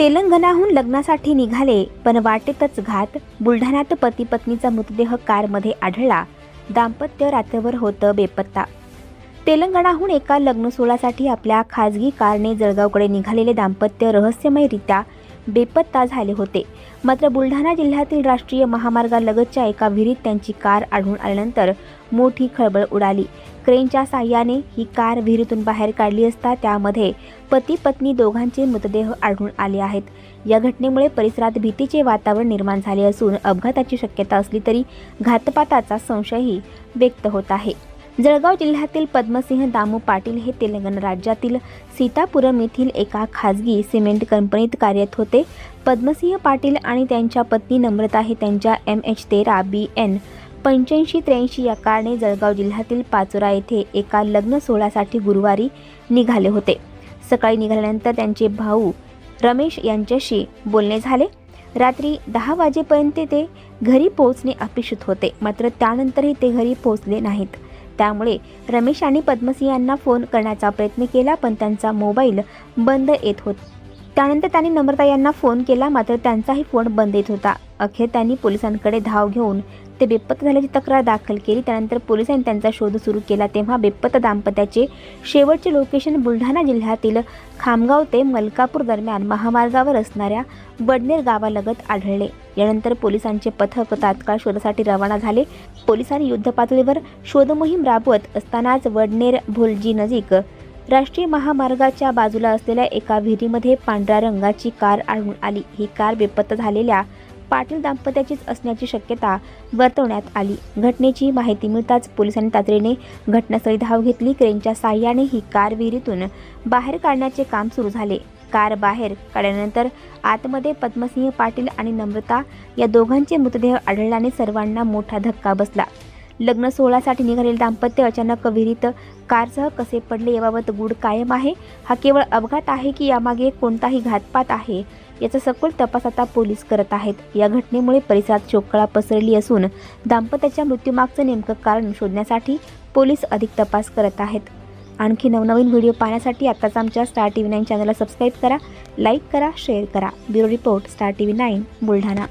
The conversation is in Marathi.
तेलंगणाहून लग्नासाठी निघाले पण वाटेतच घात. बुलढाण्यात पती पत्नीचा मृतदेह कारमध्ये आढळला. दाम्पत्य रात्रभर होतं बेपत्ता. तेलंगणाहून एका लग्न सोहळ्यासाठी आपल्या खाजगी कारने जळगावकडे निघालेले दाम्पत्य रहस्यमयरित्या बेपत्ता झाले होते. मात्र बुलढाणा जिल्ह्यातील राष्ट्रीय महामार्गालगतच्या एका विहिरीत त्यांची कार आढळून आल्यानंतर मोठी खळबळ उडाली. क्रेनच्या साहाय्याने ही कार विहिरीतून बाहेर काढली असता त्यामध्ये पती पत्नी दोघांचे मृतदेह आढळून आले आहेत. या घटनेमुळे परिसरात भीतीचे वातावरण निर्माण झाले असून अपघाताची शक्यता असली तरी घातपाताचा संशयही व्यक्त होत आहे. जळगाव जिल्ह्यातील पद्मसिंह दामू पाटील हे तेलंगणा राज्यातील सीतापुरम येथील एका खाजगी सिमेंट कंपनीत कार्यरत होते. पद्मसिंह पाटील आणि त्यांच्या पत्नी नम्रता हे त्यांच्या MH13 BN 8583 या कारने जळगाव जिल्ह्यातील पाचोरा येथे एका लग्न सोहळ्यासाठी गुरुवारी निघाले होते. सकाळी निघाल्यानंतर त्यांचे भाऊ रमेश यांच्याशी बोलणे झाले. रात्री 10 वाजेपर्यंत ते घरी पोहोचणे अपेक्षित होते, मात्र त्यानंतरही ते घरी पोहोचले नाहीत. त्यामुळे रमेश यांनी पद्मसिंह यांना फोन करण्याचा प्रयत्न केला, पण त्यांचा मोबाईल बंद येत होता. त्यानंतर त्यांनी नम्रता यांना फोन केला, मात्र त्यांचाही फोन बंद येत होता. अखेर त्यांनी पोलिसांकडे धाव घेऊन ते बेपत्ता झाल्याची तक्रार दाखल केली. त्यानंतर पोलिसांनी त्यांचा शोध सुरू केला, तेव्हा बेपत्ता दाम्पत्याचे शेवटचे लोकेशन बुलढाणा जिल्ह्यातील खामगाव ते मलकापूर दरम्यान महामार्गावर असणाऱ्या वडनेर गावालगत आढळले. यानंतर पोलिसांचे पथक तात्काळ शोधासाठी रवाना झाले. पोलिसांनी युद्धपातळीवर शोधमोहीम राबवत असतानाच वडनेर भोलजी नजीक राष्ट्रीय महामार्गाच्या बाजूला असलेल्या एका विहिरीमध्ये पांढऱ्या रंगाची कार आढळून आली. ही कार बेपत्ता झालेल्या पाटील दाम्पत्याचीच असण्याची शक्यता वर्तवण्यात आली. घटनेची माहिती मिळताच पोलिसांनी तातडीने घटनास्थळी धाव घेतली. क्रेनच्या साहाय्याने ही कार विहिरीतून बाहेर काढण्याचे काम सुरू झाले. कार बाहेर काढल्यानंतर आतमध्ये पद्मसिंह पाटील आणि नम्रता या दोघांचे मृतदेह आढळल्याने सर्वांना मोठा धक्का बसला. लग्न सोहळ्यासाठी निघालेले दाम्पत्य अचानक विहिरीत कारसह कसे पडले याबाबत गूढ कायम आहे. हा केवळ अपघात आहे की यामागे कोणताही घातपात आहे, याचा सखोल तपास आता पोलीस करत आहेत. या घटनेमुळे परिसरात शोककळा पसरली असून दाम्पत्याच्या मृत्यूमागचं नेमकं कारण शोधण्यासाठी पोलीस अधिक तपास करत आहेत. आणखी नवनवीन व्हिडिओ पाहण्यासाठी आताच आमच्या स्टार TV 9 चॅनलला सबस्क्राईब करा, लाईक करा, शेअर करा. Bureau report, star TV 9 Buldhana.